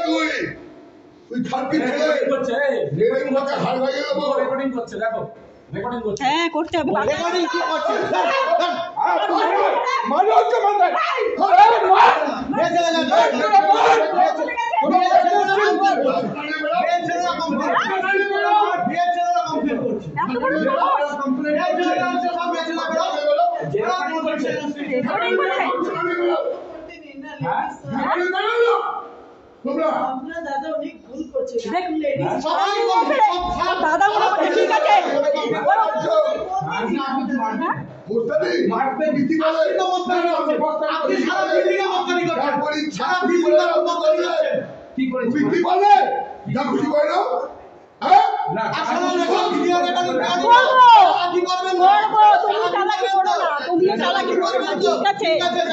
তুই খালপি ছেলে করছে রেকর্ডিং করতে হার ভাঙিয়ে দেবো রেকর্ডিং করছে দেখো রেকর্ডিং করছে হ্যাঁ করতে হবে রেকর্ডিং কি করছে মানে হচ্ছে মানে এই চলে যা দাদা অনেক ভুল করছে দাদা ঠিক আছে